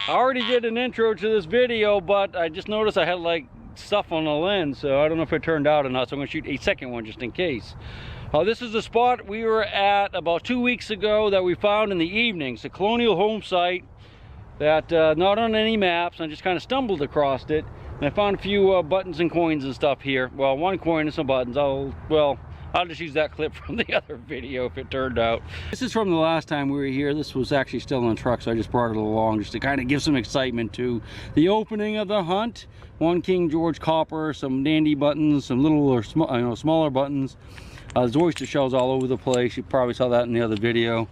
I already did an intro to this video, but I just noticed I had like stuff on the lens, so I don't know if it turned out or not, so I'm going to shoot a second one just in case. This is the spot we were at about 2 weeks ago that we found in the evenings, the Colonial home site that not on any maps. I just kind of stumbled across it, and I found a few buttons and coins and stuff here. Well, one coin and some buttons. I'll just use that clip from the other video if it turned out. This is from the last time we were here. This was actually still in the truck, so I just brought it along just to kind of give some excitement to the opening of the hunt. One King George copper, some dandy buttons, some little or smaller buttons. There's oyster shells all over the place. You probably saw that in the other video.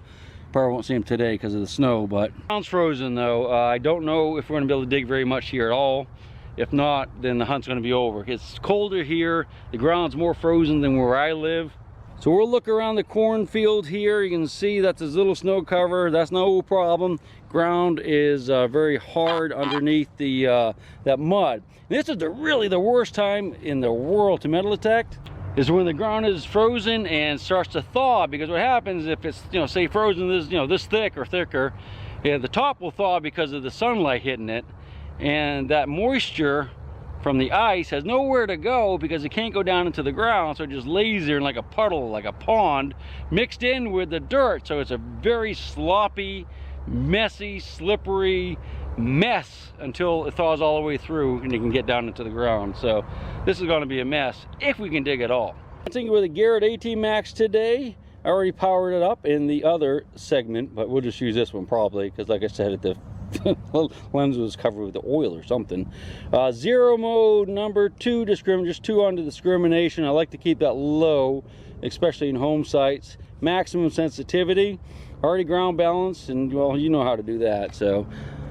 Probably won't see them today because of the snow, but the ground's frozen though. I don't know if we're going to be able to dig very much here at all. If not, then the hunt's going to be over. It's colder here. The ground's more frozen than where I live. So we'll look around the cornfield here. You can see that's a little snow cover. That's no problem. Ground is very hard underneath the that mud. And this is really the worst time in the world to metal detect, is when the ground is frozen and starts to thaw. Because what happens if it's, say frozen this, this thick or thicker, the top will thaw because of the sunlight hitting it. And that moisture from the ice has nowhere to go because it can't go down into the ground, so it just lays there in like a puddle, like a pond, mixed in with the dirt. So it's a very sloppy, messy, slippery mess until it thaws all the way through and you can get down into the ground. So this is going to be a mess if we can dig at all. I'm thinking with a Garrett AT Max today. I already powered it up in the other segment, but we'll just use this one probably because, like I said, the lens was covered with oil or something. Zero mode number 2 discrimination, just 2 on the discrimination. I like to keep that low, especially in home sites. Maximum sensitivity, already ground balanced, and well, you know how to do that. So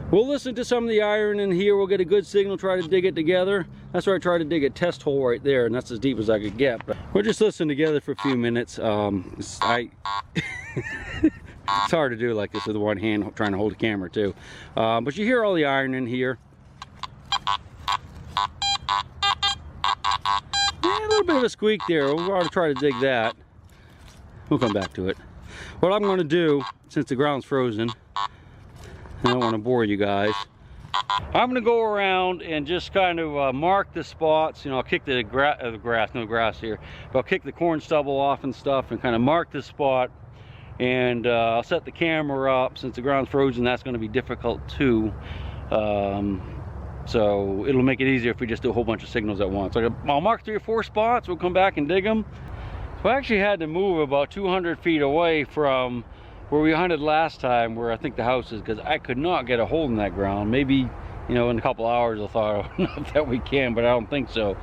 we'll listen to some of the iron in here. We'll get a good signal, try to dig it together. That's where I tried to dig a test hole right there, and that's as deep as I could get. But we'll just listen together for a few minutes. It's hard to do like this with one hand, trying to hold the camera too. But you hear all the iron in here. Yeah, a little bit of a squeak there. We'll try to dig that. We'll come back to it. What I'm going to do, since the ground's frozen, I don't want to bore you guys, I'm going to go around and just kind of mark the spots. I'll kick the no grass here, but I'll kick the corn stubble off and stuff and kind of mark the spot. And I'll set the camera up. Since the ground's frozen, that's going to be difficult too. So it'll make it easier if we just do a whole bunch of signals at once. I'll mark 3 or 4 spots. We'll come back and dig them. So I actually had to move about 200 feet away from where we hunted last time, where I think the house is, because I could not get a hold in that ground. Maybe, in a couple hours I thought that we can, but I don't think so.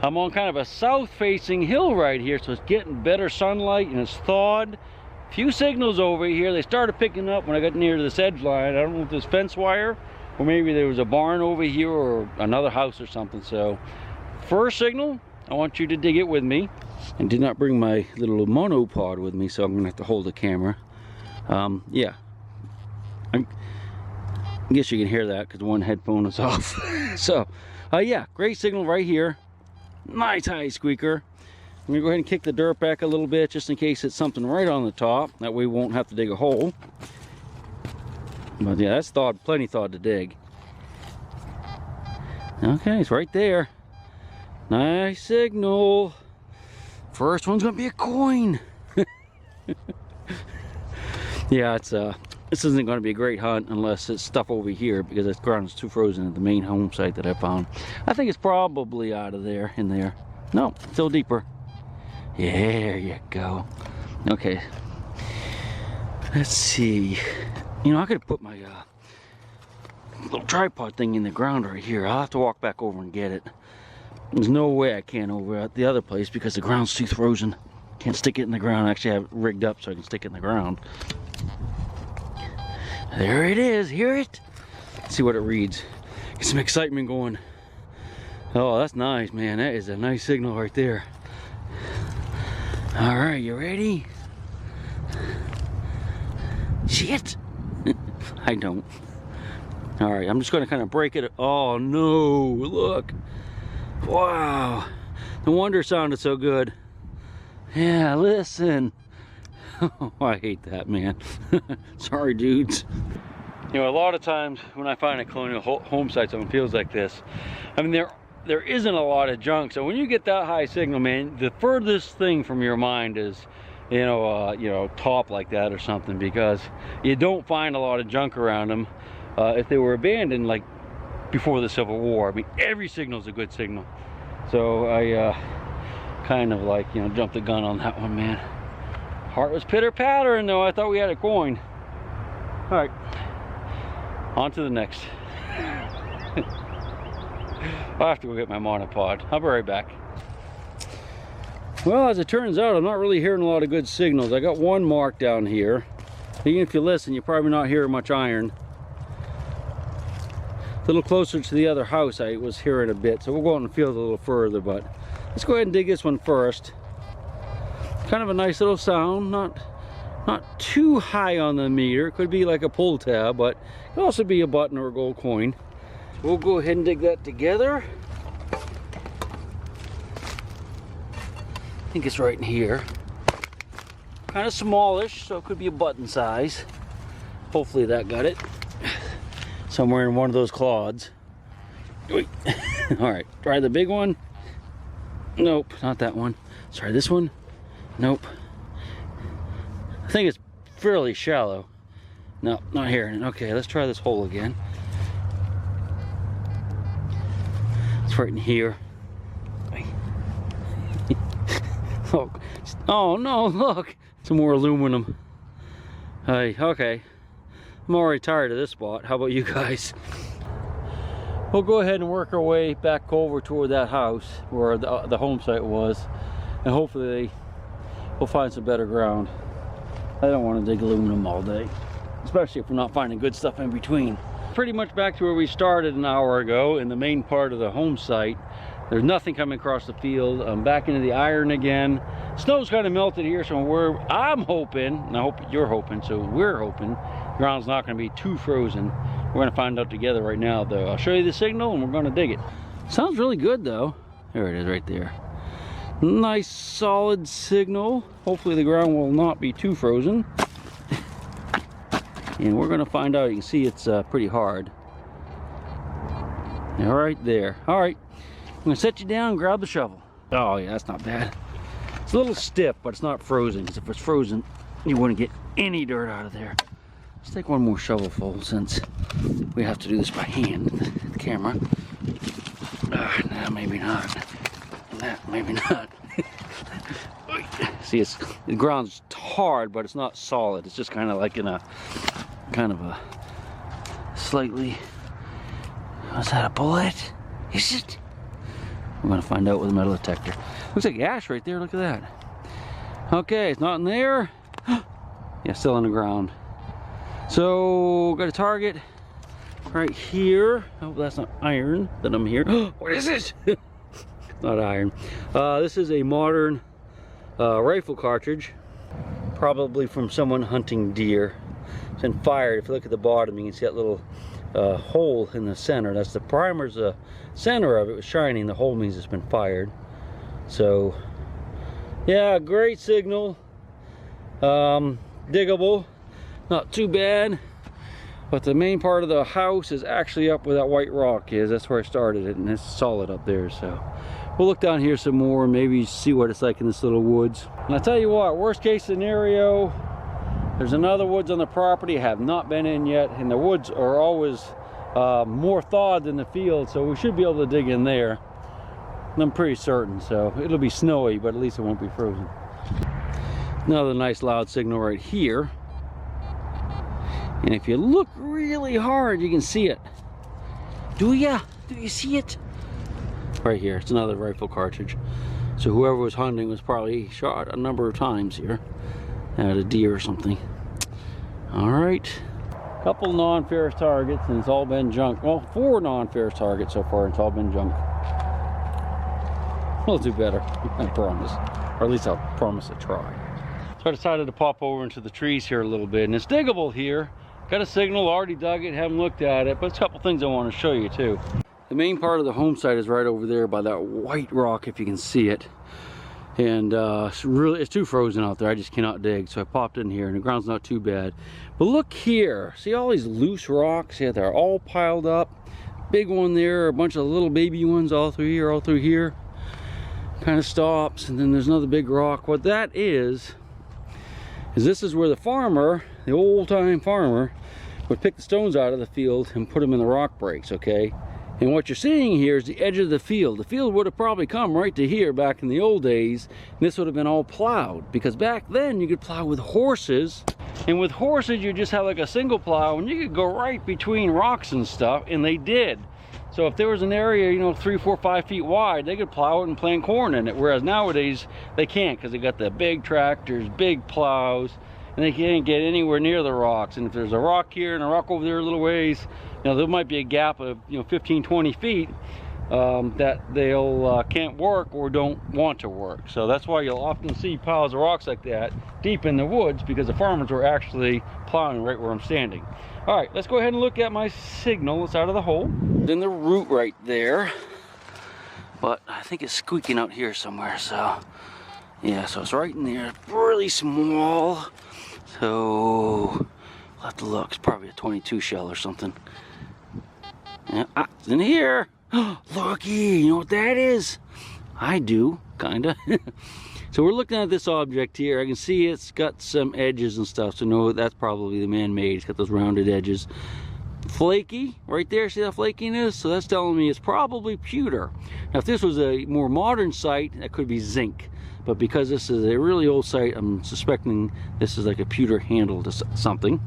I'm on kind of a south-facing hill right here, so it's getting better sunlight and it's thawed. Few signals over here. They started picking up when I got near to this edge line. I don't know if there's fence wire or maybe there was a barn over here or another house or something. So first signal, I want you to dig it with me. And did not bring my little monopod with me, so I'm gonna have to hold the camera. Yeah, I guess you can hear that because one headphone is off. So yeah, great signal right here. Nice high squeaker. I'm going to go ahead and kick the dirt back a little bit just in case it's something right on the top. That way we won't have to dig a hole. But yeah, that's thawed, plenty thawed to dig. Okay, it's right there. Nice signal. First one's going to be a coin. Yeah, this isn't going to be a great hunt unless it's stuff over here because the ground is too frozen at the main home site that I found. I think it's probably out of there, in there. No, still deeper. Yeah, there you go. Okay, let's see. I could put my little tripod thing in the ground right here. I'll have to walk back over and get it. There's no way I can over at the other place because the ground's too frozen. Can't stick it in the ground. I actually have it rigged up so I can stick it in the ground. There it is. Hear it? Let's see what it reads. Get some excitement going. Oh, that's nice, man. That is a nice signal right there. All right, you ready? Shit. I don't. All right, I'm just going to kind of break it. Oh no, look. Wow. No wonder it sounded so good. Yeah, listen. Oh, I hate that, man. Sorry, dudes. You know, a lot of times when I find a Colonial home sites on fields like this, I mean, there isn't a lot of junk. So when you get that high signal, man, the furthest thing from your mind is, you know, top like that or something, because you don't find a lot of junk around them. If they were abandoned like before the Civil War, I mean, every signal is a good signal. So I kind of like, you know, jumped the gun on that one, man. Heart was pitter-pattering though. I thought we had a coin. All right, on to the next. I'll have to go get my monopod. I'll be right back. Well, as it turns out, I'm not really hearing a lot of good signals. I got one mark down here. Even if you listen, you're probably not hearing much iron. A little closer to the other house, I was hearing a bit, so we'll go out in the field a little further, but let's go ahead and dig this one first. Kind of a nice little sound, not too high on the meter. It could be like a pull tab, but it could also be a button or a gold coin. We'll go ahead and dig that together. I think it's right in here. Kind of smallish, so it could be a button size. Hopefully that got it. Somewhere in one of those clods. All right, try the big one. Nope, not that one. Let's try this one. Nope. I think it's fairly shallow. No, not hearing it. Okay, let's try this hole again. It's right in here. Oh no, look! Some more aluminum. Hey, okay. I'm already tired of this spot. How about you guys? We'll go ahead and work our way back over toward that house where the home site was, and hopefully we'll find some better ground. I don't want to dig aluminum all day, especially if we're not finding good stuff in between. Pretty much back to where we started an hour ago in the main part of the home site. There's nothing coming across the field. I'm back into the iron again. Snow's kind of melted here, so I'm hoping, and I hope you're hoping, so we're hoping, the ground's not going to be too frozen. We're going to find out together right now, though. I'll show you the signal, and we're going to dig it. Sounds really good, though. There it is right there. Nice, solid signal. Hopefully the ground will not be too frozen. And we're going to find out. You can see it's pretty hard. All right there. All right. I'm going to set you down and grab the shovel. Oh, yeah, that's not bad. It's a little stiff, but it's not frozen, because if it's frozen, you wouldn't get any dirt out of there. Let's take one more shovelful, since we have to do this by hand, the camera. No, maybe not. No, maybe not. See, the ground's hard, but it's not solid. It's just kind of like in a, kind of a slightly, was that a bullet? Is it? We're going to find out with a metal detector. Looks like ash right there. Look at that. Okay, it's not in there. Yeah, still on the ground. So, got a target right here. Oh, that's not iron that I'm here. What is it? It's not iron. This is a modern rifle cartridge. Probably from someone hunting deer. It's been fired. If you look at the bottom, you can see that little hole in the center. That's the primer's the center of it was shining. The hole means it's been fired. So yeah, great signal. Diggable, not too bad. But the main part of the house is actually up where that white rock is. That's where I started it, and it's solid up there. So we'll look down here some more and maybe see what it's like in this little woods. And I'll tell you what, worst case scenario, there's another woods on the property I have not been in yet, and the woods are always more thawed than the field, so we should be able to dig in there. I'm pretty certain, so it'll be snowy, but at least it won't be frozen. Another nice loud signal right here. And if you look really hard, you can see it. Do ya? Do you see it? Right here, it's another rifle cartridge. So whoever was hunting was probably shot a number of times here at a deer or something. All right, couple non-ferrous targets, and it's all been junk. Well, 4 non-ferrous targets so far, and it's all been junk. We'll do better, I promise. Or at least I'll promise to try. So I decided to pop over into the trees here a little bit, and it's diggable here. Got a signal, already dug it, haven't looked at it, but it's a couple things I want to show you too. The main part of the home site is right over there by that white rock, if you can see it. And it's too frozen out there. I just cannot dig, so I popped in here, and the ground's not too bad. But look here, see all these loose rocks? Yeah, they're all piled up. Big one there, a bunch of little baby ones all through here. Kind of stops, and then there's another big rock. What that is this is where the farmer, the old-time farmer, would pick the stones out of the field and put them in the rock breaks, okay? And what you're seeing here is the edge of the field. The field would have probably come right to here back in the old days, and this would have been all plowed, because back then you could plow with horses, and with horses you just have like a single plow, and you could go right between rocks and stuff, and they did. So if there was an area, you know, 3, 4, 5 feet wide, they could plow it and plant corn in it, whereas nowadays they can't, because they got the big tractors, big plows, and they can't get anywhere near the rocks. And if there's a rock here and a rock over there a little ways, you know, there might be a gap of, you know, 15, 20 feet that they'll can't work or don't want to work. So that's why you'll often see piles of rocks like that deep in the woods, because the farmers were actually plowing right where I'm standing. All right, let's go ahead and look at my signal that's out of the hole. Then the root right there, but I think it's squeaking out here somewhere. So yeah, so it's right in there, really small. So I'll have to look. It's probably a 22 shell or something. Yeah, it's in here. Looky, you know what that is? I do, kinda. So we're looking at this object here. I can see it's got some edges and stuff, so no, that's probably the man-made. It's got those rounded edges. Flaky, right there, see how flakiness? So that's telling me it's probably pewter. Now if this was a more modern site, that could be zinc. But because this is a really old site, I'm suspecting this is like a pewter handle to something.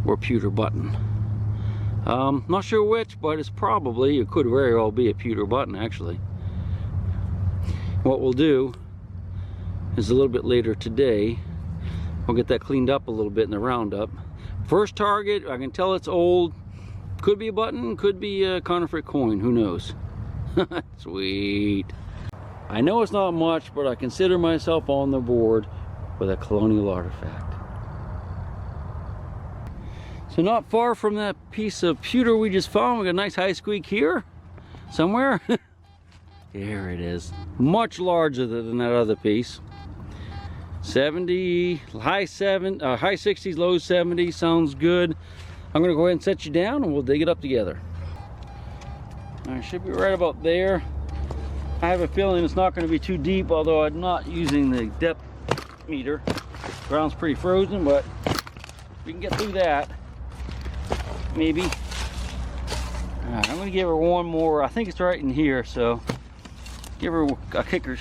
Or pewter button. Not sure which, but it's probably, it could very well be a pewter button actually. What we'll do is a little bit later today, we'll get that cleaned up a little bit in the roundup. First target, I can tell it's old. Could be a button, could be a counterfeit coin, who knows? Sweet. I know it's not much, but I consider myself on the board with a Colonial artifact. So not far from that piece of pewter we just found, we got a nice high squeak here, somewhere. There it is. Much larger than that other piece. 70, high 60s, low 70s, sounds good. I'm gonna go ahead and set you down and we'll dig it up together. All right, should be right about there. I have a feeling it's not gonna be too deep, although I'm not using the depth meter. Ground's pretty frozen, but we can get through that. Maybe. All right, I'm gonna give her one more. I think it's right in here, so give her a kicker.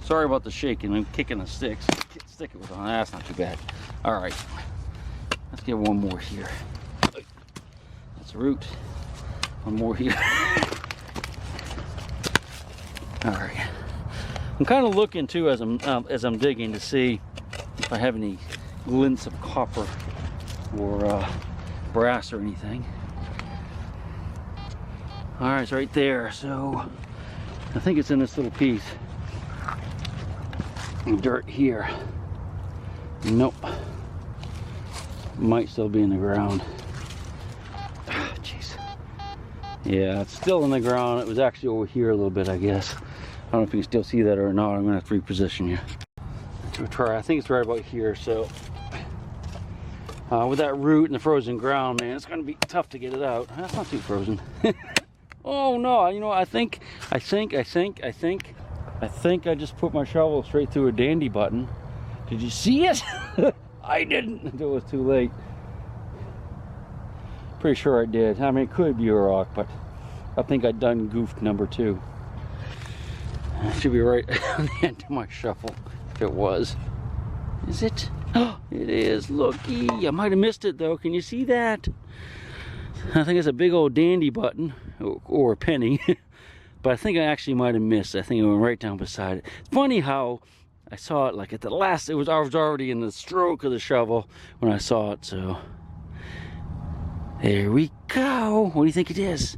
Sorry about the shaking. I'm kicking the sticks. Stick it with on. That's not too bad. All right, let's get one more here. That's a root. One more here. All right. I'm kind of looking too as I'm digging to see if I have any glints of copper or brass or anything. All right, it's right there. So I think it's in this little piece. Dirt here. Nope. Might still be in the ground. Jeez. Yeah, it's still in the ground. It was actually over here a little bit, I guess. I don't know if you can still see that or not. I'm gonna have to reposition you. Let's try. I think it's right about here. So with that root in the frozen ground, man, it's gonna be tough to get it out. That's not too frozen. Oh no! You know, I think I just put my shovel straight through a dandy button. Did you see it? I didn't until it was too late. Pretty sure I did. I mean, it could be a rock, but I think I done goofed number 2. It should be right on the end of my shovel, if it was. Is it? Oh, it is. Looky. I might have missed it though. Can you see that? I think it's a big old dandy button, or a penny. But I think I actually might have missed. I think it went right down beside it. It's funny how I saw it like at the last, I was already in the stroke of the shovel when I saw it, so. There we go. What do you think it is?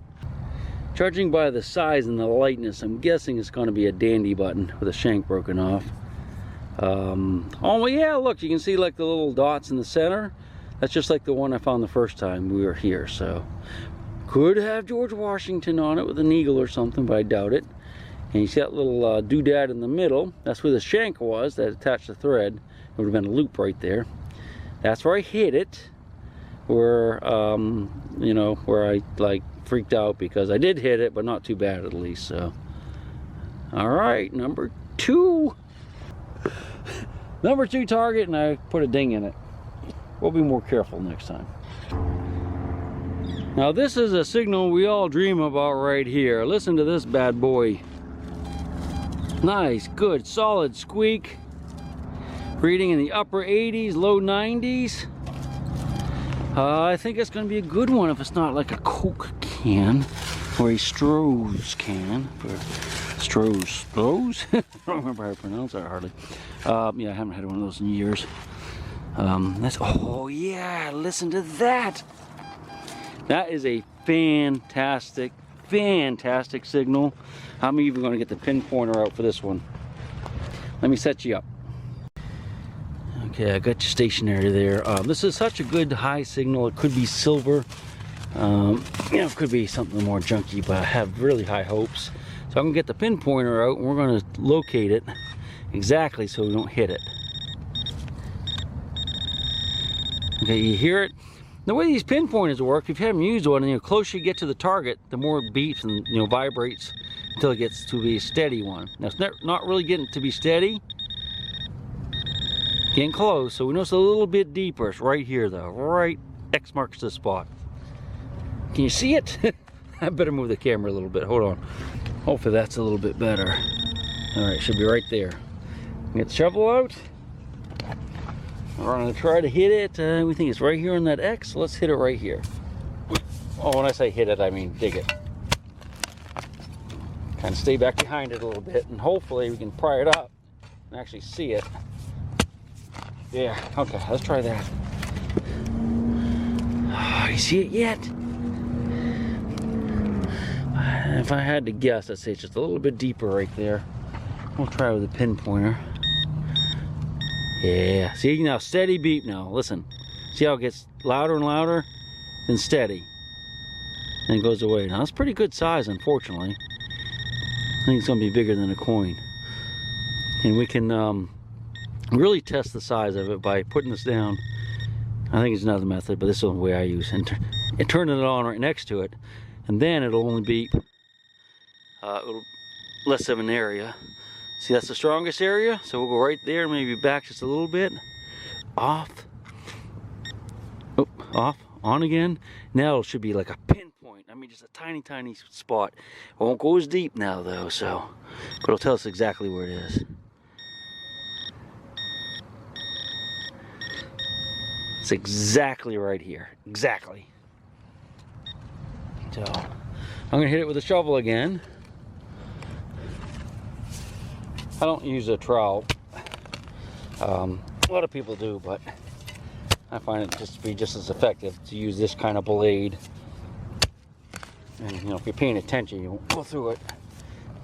Judging by the size and the lightness, I'm guessing it's gonna be a dandy button with a shank broken off. Oh yeah, look, you can see like the little dots in the center. That's just like the one I found the first time we were here, so. Could have George Washington on it with an eagle or something, but I doubt it. And you see that little doodad in the middle? That's where the shank was that attached the thread. It would have been a loop right there. That's where I hit it. Where, you know, where I like freaked out because I did hit it, but not too bad at least. So, all right, number 2. Number 2 target, and I put a ding in it. We'll be more careful next time. Now this is a signal we all dream about right here. Listen to this bad boy. Nice, good, solid squeak. Reading in the upper 80s, low 90s. I think it's going to be a good one if it's not like a Coke can or a Stroh's can. Stroh's? I don't remember how to pronounce that hardly. Yeah, I haven't had one of those in years. Oh yeah, listen to that. That is a fantastic signal. I'm even going to get the pinpointer out for this one. Let me set you up. Okay, I got you stationary there. This is such a good high signal. It could be silver. You know, it could be something more junky, but I have really high hopes. So I'm gonna get the pinpointer out and we're gonna locate it exactly so we don't hit it. Okay, you hear it? The way these pinpointers work, if you haven't used one, and the closer you get to the target, the more it beeps and, you know, vibrates until it gets to be a steady one. Now it's not really getting to be steady. Getting close, so we know it's a little bit deeper. It's right here though, right X marks the spot. Can you see it? I better move the camera a little bit, hold on. Hopefully that's a little bit better. All right, should be right there. Get the shovel out. We're gonna try to hit it. We think it's right here on that X, so let's hit it right here. Oh, when I say hit it, I mean dig it. Kind of stay back behind it a little bit, and hopefully we can pry it up and actually see it. Yeah, okay, let's try that. Oh, you see it yet? If I had to guess, I'd say it's just a little bit deeper right there. We'll try with a pinpointer. Yeah, see now, steady beep now, listen. See how it gets louder and louder? Then steady. Then it goes away. Now that's pretty good size, unfortunately. I think it's gonna be bigger than a coin. And we can really test the size of it by putting this down. I think it's another method, but this is the way I use it. And turning it on right next to it, and then it'll only beep less of an area. See, that's the strongest area, so we'll go right there, maybe back just a little bit. Off. Oh, off, on again. Now it should be like a pinpoint. I mean, just a tiny, tiny spot. It won't go as deep now, though, so, but it'll tell us exactly where it is. It's exactly right here. Exactly. So, I'm gonna hit it with a shovel again. I don't use a trowel. A lot of people do, but I find it just to be just as effective to use this kind of blade. And you know, if you're paying attention, you won't go through it.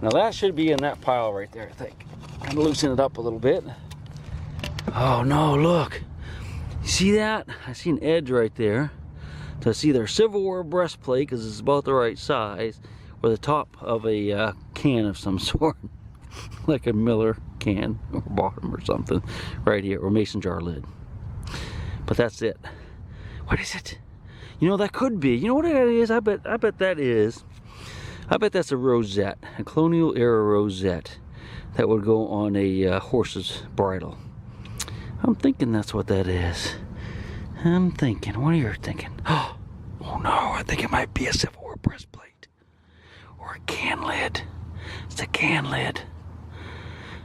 Now that should be in that pile right there, I think. Kind of loosen it up a little bit. Oh no, look. You see that? I see an edge right there. So it's either a Civil War breastplate, because it's about the right size, or the top of a can of some sort. Like a Miller can or bottom or something right here, or mason jar lid. But that's it. What is it? You know, that could be. You know what that is? I bet that is. I bet that's a rosette, a Colonial era rosette that would go on a horse's bridle. I'm thinking that's what that is. I'm thinking. What are you thinking? Oh no, I think it might be a Civil War breastplate or a can lid. It's a can lid.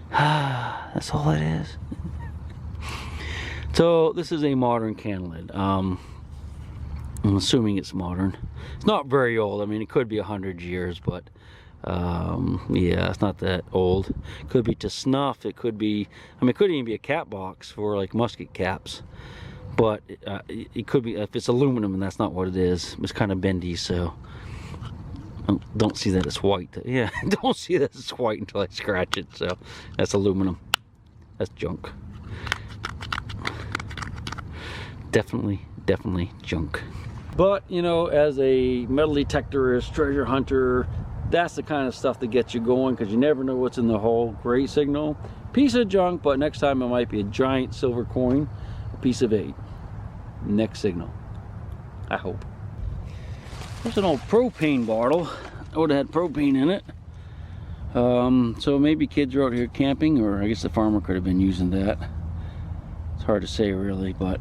That's all it is. So this is a modern can lid. I'm assuming it's modern. It's not very old. I mean, it could be 100 years, but yeah, it's not that old. It could be to snuff. It could be, I mean, it could even be a cap box for like musket caps. But it could be, if it's aluminum, and that's not what it is. It's kind of bendy, so don't see that it's white. Yeah, don't see that it's white until I scratch it. So that's aluminum. That's junk. Definitely junk. But you know, as a metal detectorist, treasure hunter, That's the kind of stuff that gets you going, because you never know what's in the hole. Great signal. Piece of junk, but next time it might be a giant silver coin, a piece of 8. Next signal, I hope. There's an old propane bottle. It would have had propane in it. So maybe kids are out here camping, or I guess the farmer could have been using that. It's hard to say really, but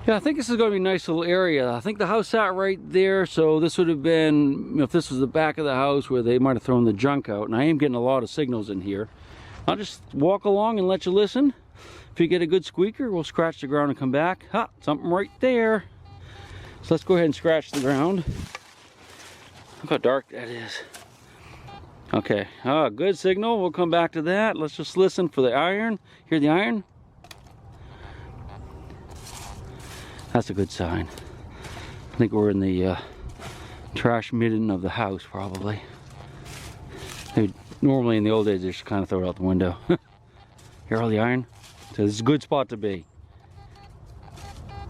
yeah, I think this is going to be a nice little area. I think the house sat right there, so this would have been, you know, if this was the back of the house where they might have thrown the junk out. And I am getting a lot of signals in here. I'll just walk along and let you listen. If you get a good squeaker, we'll scratch the ground and come back. Ha, something right there. So let's go ahead and scratch the ground. Look how dark that is. Okay, good signal. We'll come back to that. Let's just listen for the iron. Hear the iron? That's a good sign. I think we're in the trash midden of the house, probably. Normally in the old days, they just kind of throw it out the window. Hear all the iron? So this is a good spot to be.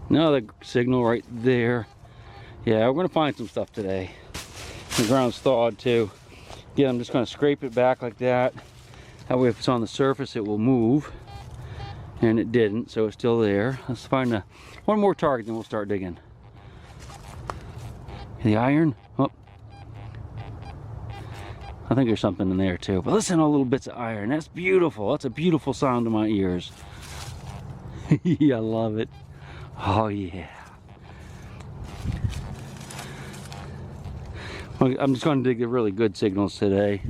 Another signal right there. Yeah, we're gonna find some stuff today. The ground's thawed too. Yeah, I'm just gonna scrape it back like that. That way if it's on the surface, it will move. And it didn't, so it's still there. Let's find one more target, then we'll start digging. The iron? Oh. I think there's something in there too. But listen to all little bits of iron. That's beautiful. That's a beautiful sound to my ears. I love it. Oh yeah. I'm just going to dig the really good signals today.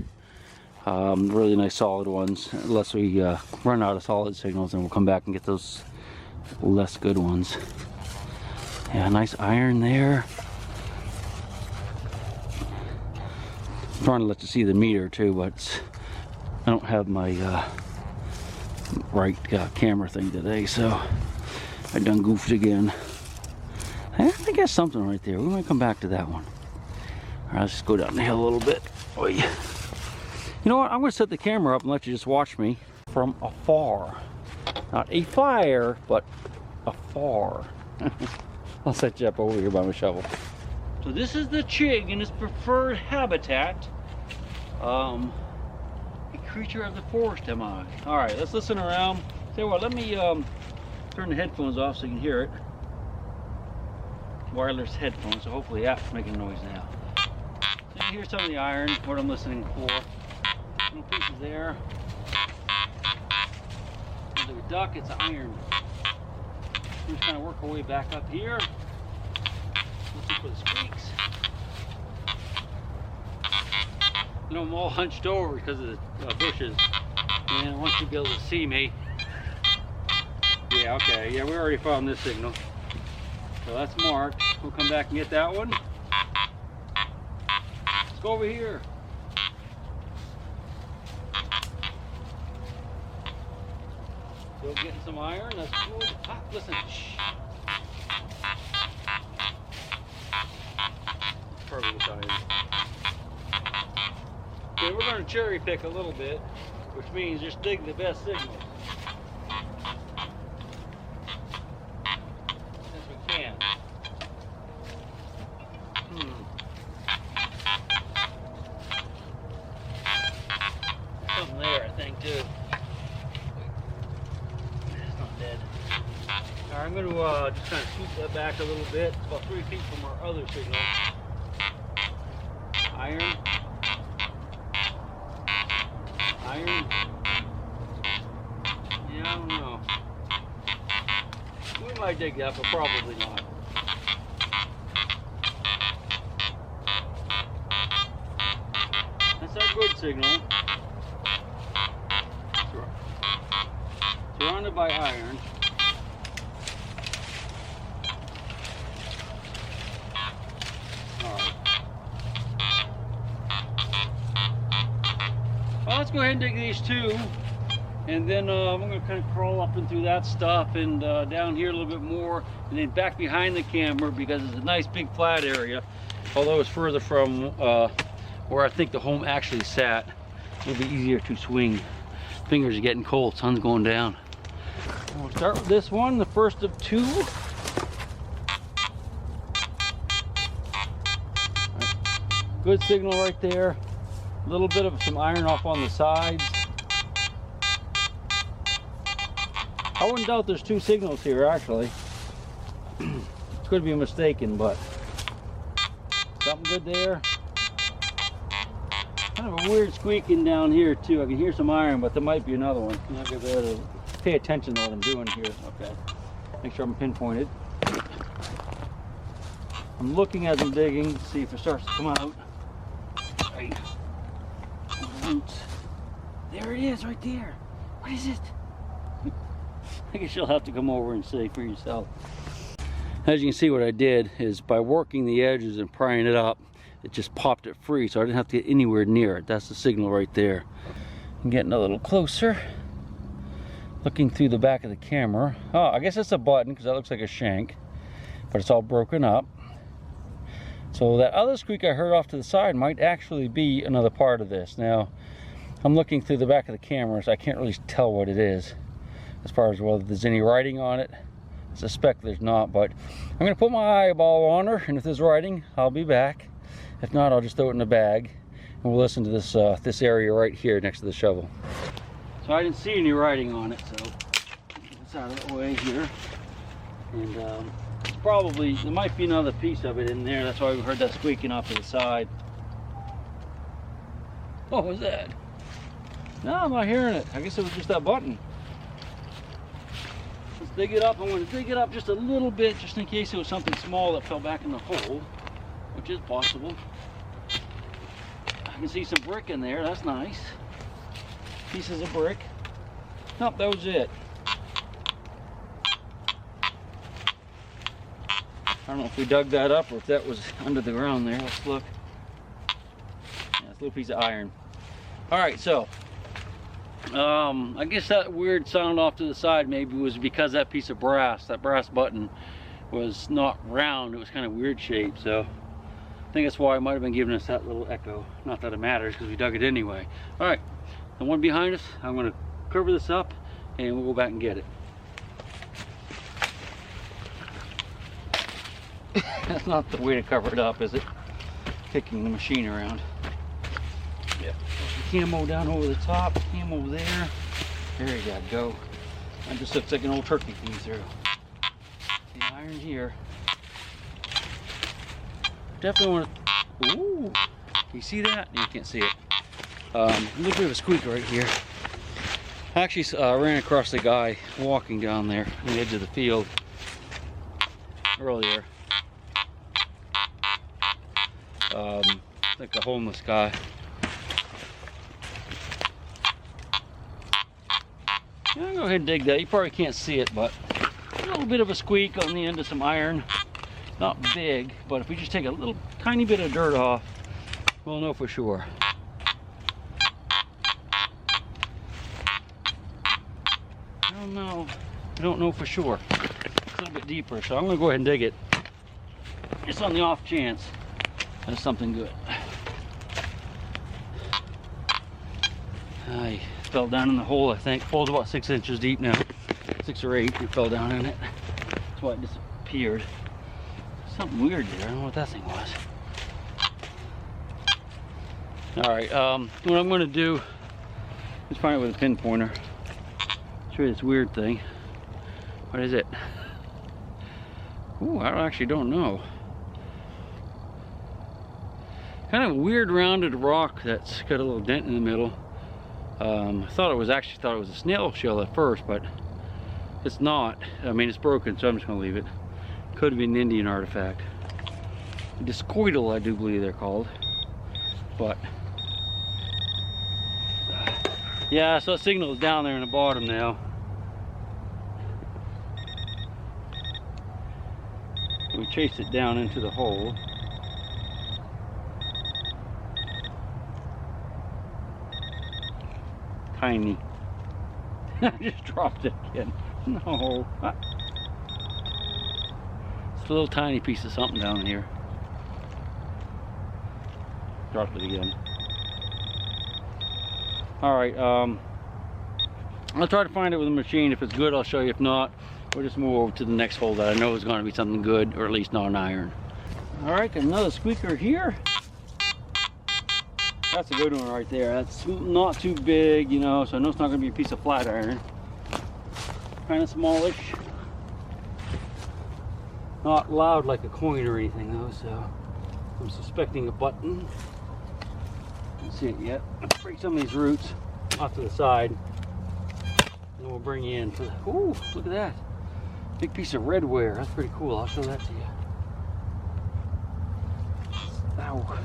Really nice solid ones. Unless we run out of solid signals, and we'll come back and get those less good ones. Yeah, nice iron there. I'm trying to let you see the meter too, but I don't have my right camera thing today, so I done goofed again. I think that's something right there. We might come back to that one. All right, let's just go down the hill a little bit. Oy. You know what? I'm going to set the camera up and let you just watch me from afar. Not a fire, but afar. I'll set you up over here by my shovel. So this is the chig in its preferred habitat. A creature of the forest, am I? All right, let's listen around. Tell you what, let me turn the headphones off so you can hear it. Wireless headphones, so hopefully that's making noise now. So you hear some of the iron, what I'm listening for. Little pieces there. There's a duck, it's iron. We're just kind of work our way back up here. Listen for the squeaks. You know, I'm all hunched over because of the bushes. And once you'll be able to see me. Yeah, okay. Yeah, we already found this signal. So that's marked. We'll come back and get that one. Let's go over here. Still getting some iron. That's good. Ah, listen. Shh. That's perfect iron. Okay, we're going to cherry pick a little bit, which means just dig the best signals. As we can. There's something there, I think, too. It's not dead. All right, I'm going to just kind of scoop that back a little bit. It's about 3 feet from our other signal. Iron. Iron. Yeah, I don't know. We might dig that, but probably not. That's our good signal. Surrounded by iron. Alright. Well, let's go ahead and dig these two, and then I'm going to kind of crawl up and through that stuff, and down here a little bit more, and then back behind the camera because it's a nice big flat area. Although it's further from where I think the home actually sat, it'll be easier to swing. Fingers are getting cold, sun's going down. We'll start with this one, the first of two. Right Good signal right there. A little bit of some iron off on the sides. I wouldn't doubt there's two signals here actually. Could be mistaken, but something good there. Kind of a weird squeaking down here too. I can hear some iron, but there might be another one. I gotta pay attention to what I'm doing here. Okay, make sure I'm pinpointed. I'm looking as I'm digging to see if it starts to come out. Right. Roots. There it is, right there. What is it? I guess you'll have to come over and see for yourself. As you can see, what I did is by working the edges and prying it up, it just popped it free, so I didn't have to get anywhere near it. That's the signal right there. I'm getting a little closer, looking through the back of the camera. Oh, I guess it's a button because that looks like a shank, but it's all broken up. So that other squeak I heard off to the side might actually be another part of this. Now, I'm looking through the back of the camera, so I can't really tell what it is as far as whether there's any writing on it. I suspect there's not, but I'm going to put my eyeball on her, and if there's writing, I'll be back. If not, I'll just throw it in a bag, and we'll listen to this this area right here next to the shovel. So I didn't see any writing on it, so it's out of the way here. And probably, there might be another piece of it in there. That's why we heard that squeaking off to the side. What was that? No, I'm not hearing it. I guess it was just that button. Let's dig it up. I'm going to dig it up just a little bit, just in case it was something small that fell back in the hole, which is possible. I can see some brick in there. That's nice. Pieces of brick. Nope, that was it. I don't know if we dug that up or if that was under the ground there. Let's look. Yeah, it's a little piece of iron. Alright, so I guess that weird sound off to the side maybe was because that piece of brass, that brass button, was not round. It was kind of weird shape, so I think that's why it might have been giving us that little echo. Not that it matters because we dug it anyway. Alright, the one behind us, I'm going to cover this up and we'll go back and get it. That's not the way to cover it up, is it? Kicking the machine around. Yeah. Camo down over the top, camo there. There you go. That just looks like an old turkey came through. The iron here. Definitely want to. Ooh, you see that? You can't see it. A little bit of a squeak right here. I actually ran across the guy walking down there on the edge of the field earlier. Like a homeless guy. Yeah, I'll go ahead and dig that. You probably can't see it, but a little bit of a squeak on the end of some iron. Not big, but if we just take a little tiny bit of dirt off, we'll know for sure. I don't know. I don't know for sure. It's a little bit deeper, so I'm going to go ahead and dig it. Just on the off chance that's something good. I fell down in the hole, I think. The hole's about 6 inches deep now. 6 or 8, it fell down in it. That's why it disappeared. Something weird there. I don't know what that thing was. Alright, what I'm going to do is find it with a pinpointer. Show you this weird thing. What is it? Ooh, I actually don't know. Kind of a weird rounded rock that's got a little dent in the middle. I thought it was a snail shell at first, but it's not. I mean, it's broken, so I'm just going to leave it. Could be an Indian artifact. Discoidal, I do believe they're called. But yeah, so that signal is down there in the bottom now. We chased it down into the hole. Tiny. I just dropped it again. No. It's a little tiny piece of something down here. Dropped it again. Alright, I'll try to find it with a machine. If it's good, I'll show you. If not, we'll just move over to the next hole that I know is going to be something good, or at least not an iron. Alright, got another squeaker here. That's a good one right there. That's not too big, you know, so I know it's not going to be a piece of flat iron. Kind of smallish. Not loud like a coin or anything though, so I'm suspecting a button. Can't see it yet. Let's break some of these roots off to the side, and we'll bring you in for the. Ooh, look at that! Big piece of redware. That's pretty cool. I'll show that to you. Ow!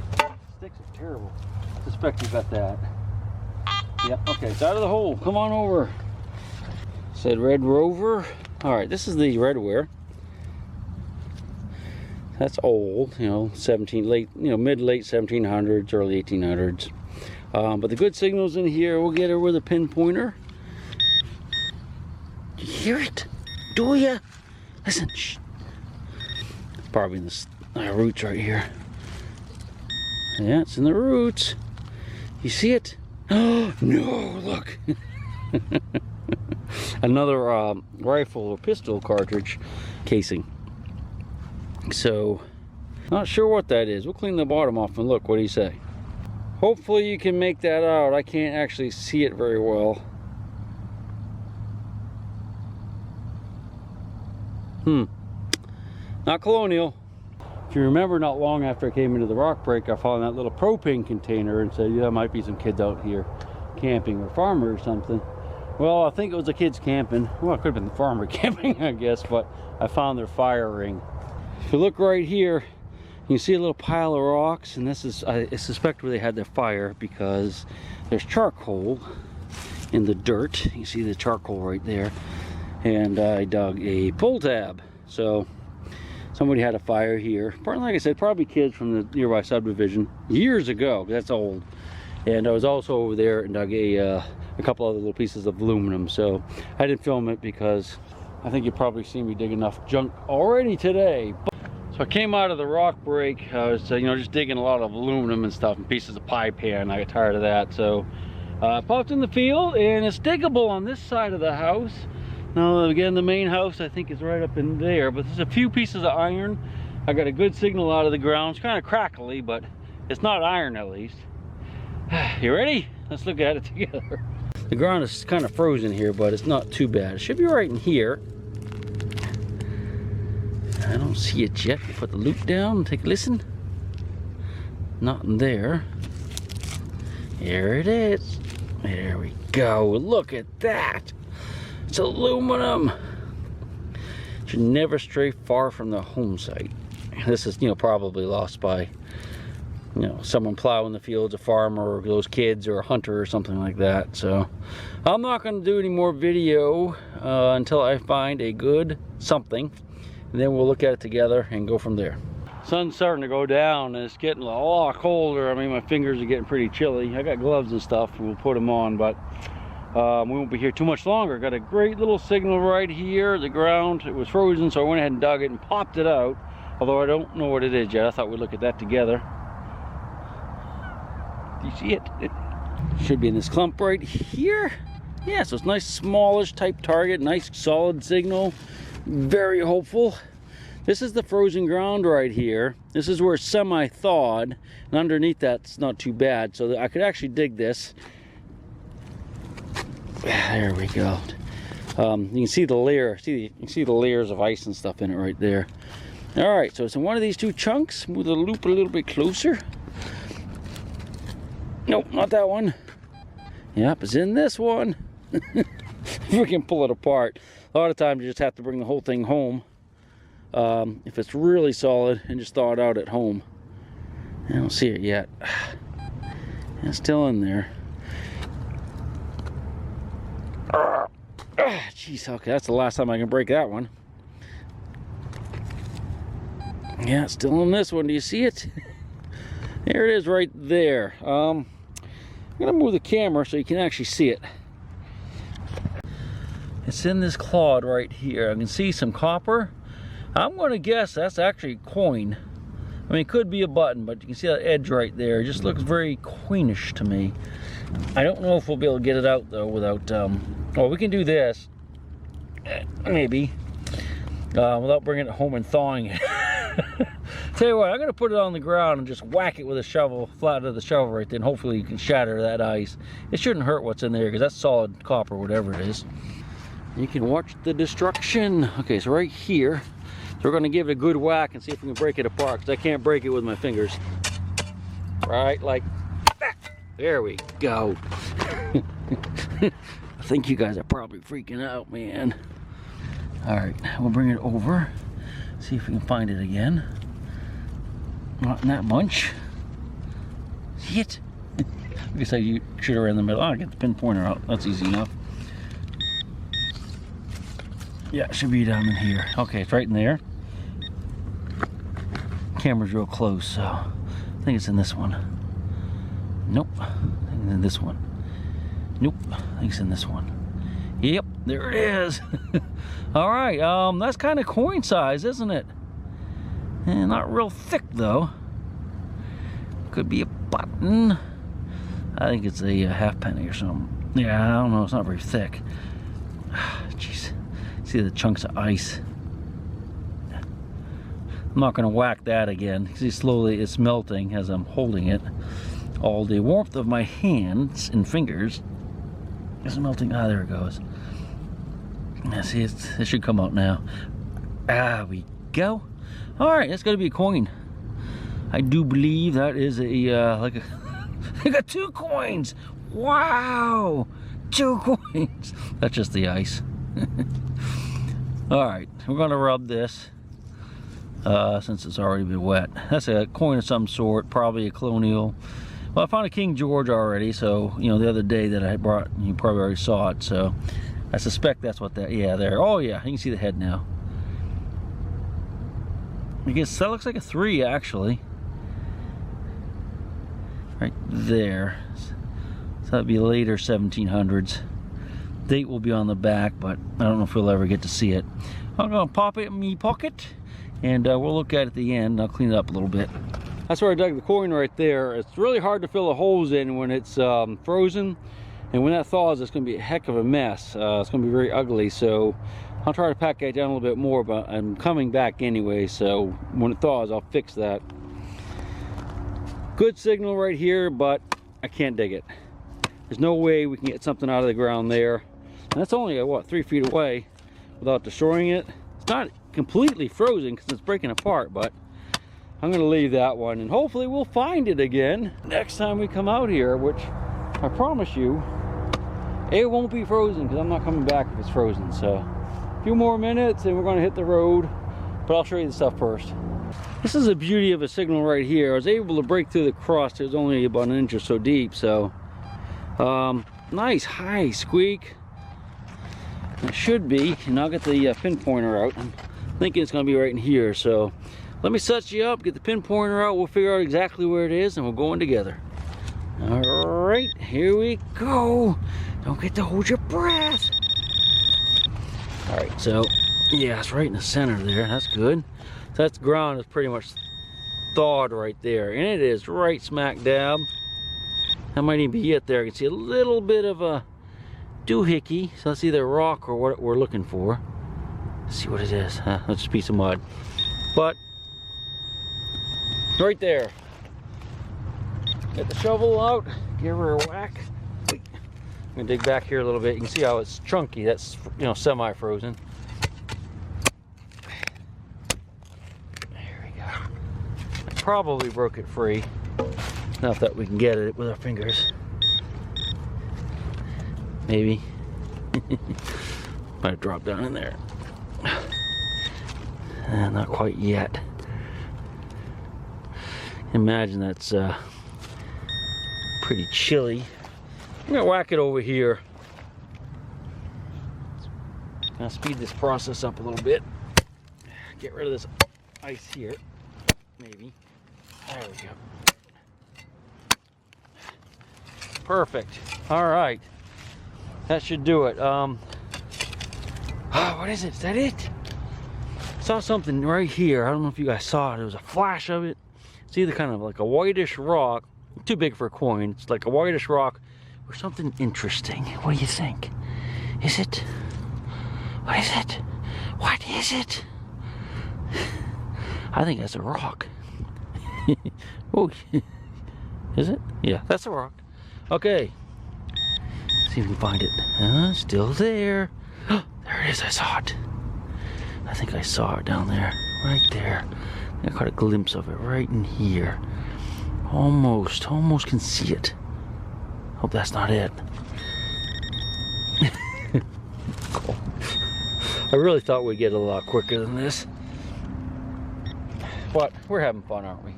Sticks are terrible. I suspect you got that. Yep. Okay, it's out of the hole. Come on over. Said Red Rover. All right, this is the redware. That's old, you know, mid-late 1700s, early 1800s. But the good signal's in here. We'll get her with a pinpointer. You hear it? Do ya? Listen, shh. It's probably in the roots right here. Yeah, it's in the roots. You see it? Oh, no, look. Another rifle or pistol cartridge casing. So, not sure what that is. We'll clean the bottom off and look. What do you say? Hopefully you can make that out. I can't actually see it very well. Not Colonial. If you remember, not long after I came into the rock break, I found that little propane container and said, yeah, there might be some kids out here camping or farmer or something. Well, I think it was the kids camping. Well, it could have been the farmer camping, I guess, but I found their fire ring. If you look right here, you can see a little pile of rocks, and this is, I suspect, where they had their fire, because there's charcoal in the dirt. You can see the charcoal right there. And I dug a pull tab. So somebody had a fire here. Like I said, probably kids from the nearby subdivision years ago. That's old. And I was also over there and dug a couple other little pieces of aluminum. So I didn't film it because I think you've probably seen me dig enough junk already today. So I came out of the rock break. I was, just digging a lot of aluminum and stuff and pieces of pie pan. I got tired of that. So I popped in the field, and it's diggable on this side of the house. Now, again, the main house I think is right up in there, but there's a few pieces of iron. I got a good signal out of the ground. It's kind of crackly, but it's not iron at least. You ready? Let's look at it together. The ground is kind of frozen here, but it's not too bad. It should be right in here. I don't see it yet. We'll put the loop down and take a listen. Not in there. Here it is. There we go. Look at that. It's aluminum. Should never stray far from the home site. This is, probably lost by, someone plowing the fields, a farmer, or those kids, or a hunter, or something like that. So I'm not going to do any more video until I find a good something, and then we'll look at it together and go from there. Sun's starting to go down, and it's getting a lot colder. I mean, my fingers are getting pretty chilly. I got gloves and stuff, and we'll put them on, but we won't be here too much longer. Got a great little signal right here. The ground, it was frozen, so I went ahead and dug it and popped it out. Although I don't know what it is yet. I thought we'd look at that together. Do you see it? It should be in this clump right here. Yeah, so it's a nice smallish type target. Nice solid signal. Very hopeful. This is the frozen ground right here. This is where it's semi-thawed. And underneath that's not too bad. So I could actually dig this. There we go. You can see the layer. You can see the layers of ice and stuff in it right there. All right, so it's in one of these two chunks. Move the loop a little bit closer. Nope, not that one. Yep, it's in this one. We can pull it apart. A lot of times you just have to bring the whole thing home. If it's really solid, and just thaw it out at home. I don't see it yet. It's still in there. Jeez, okay, that's the last time I can break that one. Yeah, it's still in this one. Do you see it? There it is right there. I'm gonna move the camera so you can actually see it. It's in this clod right here. I can see some copper. I'm gonna guess that's actually coin. I mean, it could be a button, but you can see that edge right there. It just looks very coinish to me. I don't know if we'll be able to get it out though without, well, we can do this, maybe, without bringing it home and thawing it. Tell you what, I'm gonna put it on the ground and just whack it with a shovel, flat of the shovel right there, and hopefully you can shatter that ice. It shouldn't hurt what's in there because that's solid copper, whatever it is. You can watch the destruction. Okay, so right here, so we're gonna give it a good whack and see if we can break it apart, because I can't break it with my fingers. Right, like that. There we go. I think you guys are probably freaking out, man. All right, we'll bring it over. See if we can find it again. Not in that bunch. See it? I guess I should have ran in the middle. I'll get the pin pointer out. That's easy enough. Yeah, it should be down in here. Okay, it's right in there. Camera's real close, so I think it's in this one. Nope. I think it's in this one. Nope. I think it's in this one. Yep, there it is. All right, that's kind of coin size, isn't it? And not real thick though. Could be a button. I think it's a halfpenny or something. Yeah, I don't know. It's not very thick. Jeez, see the chunks of ice. I'm not gonna whack that again. See, slowly it's melting as I'm holding it. All the warmth of my hands and fingers is melting. Ah, there it goes. Yeah, see, it should come out now. Ah, we go. All right, that's gonna be a coin. I do believe that is a like a I got 2 coins. Wow, 2 coins. That's just the ice. All right, we're gonna rub this since it's already been wet. That's a coin of some sort, probably a Colonial. Well, I found a King George already, so you know the other day that I brought, you probably already saw it. So I suspect that's what that. Yeah, there. Oh yeah, you can see the head now. I guess that looks like a 3 actually. Right there. So that'd be later 1700s. Date will be on the back, but I don't know if we'll ever get to see it. I'm gonna pop it in my pocket, and we'll look at it at the end. I'll clean it up a little bit. That's where I dug the coin right there. It's really hard to fill the holes in when it's frozen, and when that thaws, it's gonna be a heck of a mess. It's gonna be very ugly, so I'll try to pack that down a little bit more, but I'm coming back anyway, so when it thaws, I'll fix that. Good signal right here, but I can't dig it. There's no way we can get something out of the ground there. And that's only, what, 3 feet away without destroying it. It's not completely frozen because it's breaking apart, but I'm gonna leave that one, and hopefully we'll find it again next time we come out here, which I promise you, it won't be frozen because I'm not coming back if it's frozen. So a few more minutes and we're gonna hit the road, but I'll show you the stuff first. This is the beauty of a signal right here. I was able to break through the crust. It was only about 1 inch or so deep, so nice high squeak. It should be, and I'll get the pin pointer out. I'm thinking it's gonna be right in here, so let me set you up, get the pin pointer out, we'll figure out exactly where it is, and we'll go in together. All right, here we go. Don't forget to hold your breath. All right, so yeah, it's right in the center there. That's good. So that's ground is pretty much thawed right there, and it is right smack dab. That might even be it there. I can see a little bit of a doohickey, so that's either rock or what we're looking for. Let's see what it is. That's just a piece of mud, but right there. Get the shovel out, give her a whack. I'm gonna dig back here a little bit. You can see how it's chunky. That's, you know, semi-frozen. There we go. I probably broke it free. Enough that we can get it with our fingers. Maybe. Might have dropped down in there. Not quite yet. Imagine that's pretty chilly. I'm gonna whack it over here. Gonna speed this process up a little bit. Get rid of this ice here. Maybe. There we go. Perfect. All right. That should do it. Oh, what is it? Is that it? Saw something right here. I don't know if you guys saw it. There was a flash of it. It's either kind of like a whitish rock. Too big for a coin. It's like a whitish rock or something interesting. What do you think? Is it? What is it? What is it? I think that's a rock. Oh, is it? Yeah, that's a rock. Okay. Let's see if we can find it. Still there. There it is. I saw it. I think I saw it down there. Right there. I caught a glimpse of it right in here. Almost can see it. Hope that's not it. Cool. I really thought we'd get it a lot quicker than this. But we're having fun, aren't we?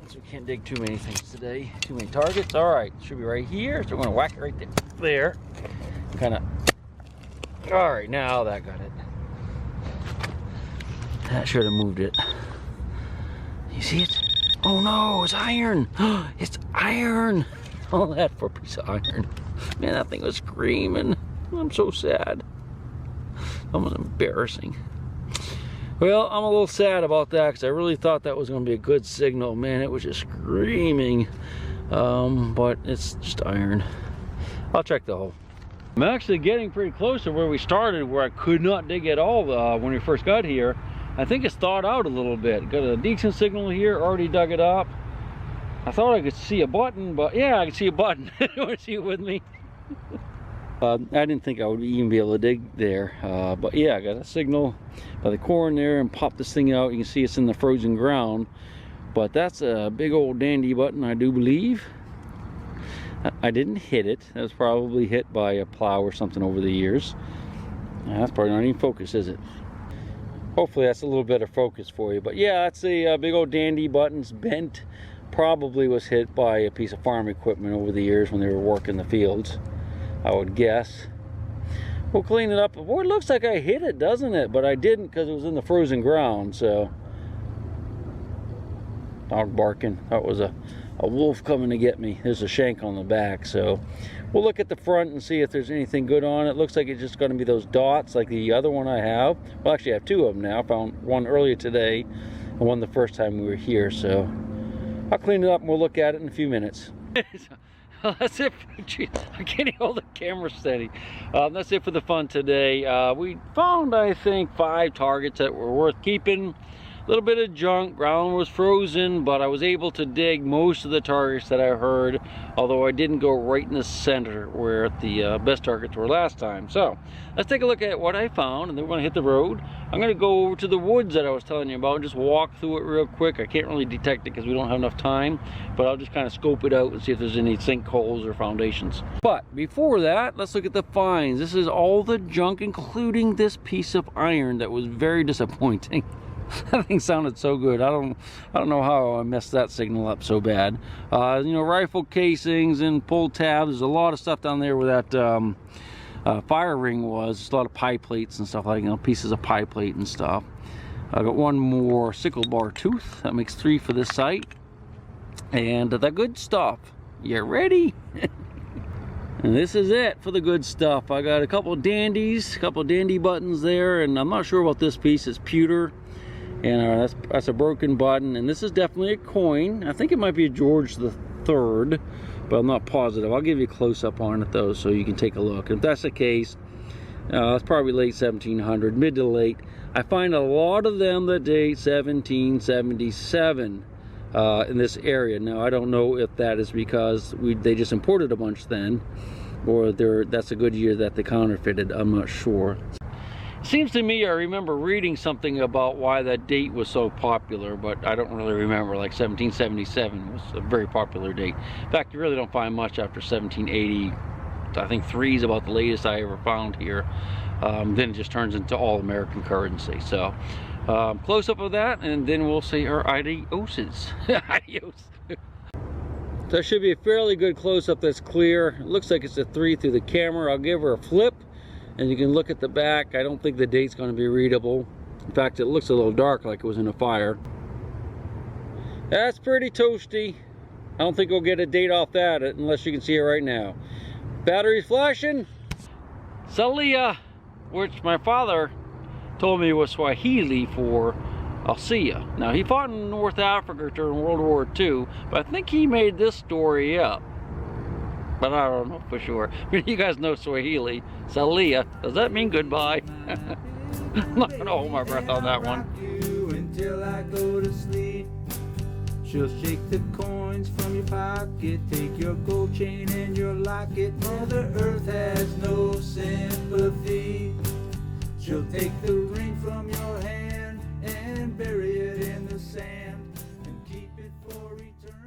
So we can't dig too many things today. Too many targets. Alright, should be right here. So we're going to whack it right there. Kind of. Alright, now that got it. That should have moved it. You see it? Oh no, it's iron. It's iron. All that for a piece of iron. Man, that thing was screaming. I'm so sad. Almost embarrassing. Well, I'm a little sad about that because I really thought that was going to be a good signal. Man, it was just screaming. But it's just iron. I'll check the hole. I'm actually getting pretty close to where we started, where I could not dig at all when we first got here. I think it's thawed out a little bit. Got a decent signal here, already dug it up. I thought I could see a button, but yeah, I can see a button. You want to see it with me? I didn't think I would even be able to dig there, but yeah, I got a signal by the corn there and pop this thing out. You can see it's in the frozen ground, but that's a big old dandy button, I do believe. I didn't hit it. That was probably hit by a plow or something over the years. That's probably not even focus, is it? Hopefully that's a little bit of focus for you. But yeah, that's a big old dandy button's bent. Probably was hit by a piece of farm equipment over the years when they were working the fields, I would guess. We'll clean it up. Boy, it looks like I hit it, doesn't it? But I didn't because it was in the frozen ground, so. Dog barking. That was a wolf coming to get me. There's a shank on the back, so we'll look at the front and see if there's anything good on it. Looks like it's just going to be those dots like the other one I have. Well, actually I have two of them now. I found one earlier today and one the first time we were here, so I'll clean it up and we'll look at it in a few minutes. Well, that's it. I can't hold the camera steady. That's it for the fun today. We found, I think, 5 targets that were worth keeping. A little bit of junk. Ground was frozen, but I was able to dig most of the targets that I heard, although I didn't go right in the center where the best targets were last time. So let's take a look at what I found, and then we're going to hit the road. I'm going to go over to the woods that I was telling you about and just walk through it real quick. I can't really detect it because we don't have enough time, but I'll just kind of scope it out and see if there's any sinkholes or foundations. But before that, let's look at the finds. This is all the junk, including this piece of iron that was very disappointing. That thing sounded so good. I don't know how I messed that signal up so bad. You know, rifle casings and pull tabs. There's a lot of stuff down there where that fire ring was. Just a lot of pie plates and stuff, like, you know, pieces of pie plate and stuff. I got one more sickle bar tooth. That makes 3 for this site. And the good stuff. You ready? And this is it for the good stuff. I got a couple of dandies, a couple of dandy buttons there, and I'm not sure about this piece. It's pewter. And that's a broken button, and this is definitely a coin. I think it might be a George the III, but I'm not positive. I'll give you a close-up on it though, so you can take a look. If that's the case, it's probably late 1700, mid to late. I find a lot of them that date 1777 in this area. Now I don't know if that is because they just imported a bunch then, or that's a good year that they counterfeited. I'm not sure. Seems to me I remember reading something about why that date was so popular, but I don't really remember. Like 1777 was a very popular date. In fact, you really don't find much after 1780. I think 3 is about the latest I ever found here. Then it just turns into all American currency. So close up of that, and then we'll say our adioses. Adios. So that should be a fairly good close up that's clear. It looks like it's a 3 through the camera. I'll give her a flip. And you can look at the back. I don't think the date's going to be readable. In fact, it looks a little dark, like it was in a fire. That's pretty toasty. I don't think we'll get a date off that unless you can see it right now. Battery's flashing. Salia, which my father told me was Swahili for I'll see ya. Now, he fought in North Africa during World War II, but I think he made this story up. But I don't know for sure. You guys know Swahili. Salia. Does that mean goodbye? I'm not going to hold my breath on that one. till I go to sleep. She'll shake the coins from your pocket, take your gold chain and your locket. Mother Earth has no sympathy. She'll take the ring from your hand and bury it in the sand and keep it for eternity.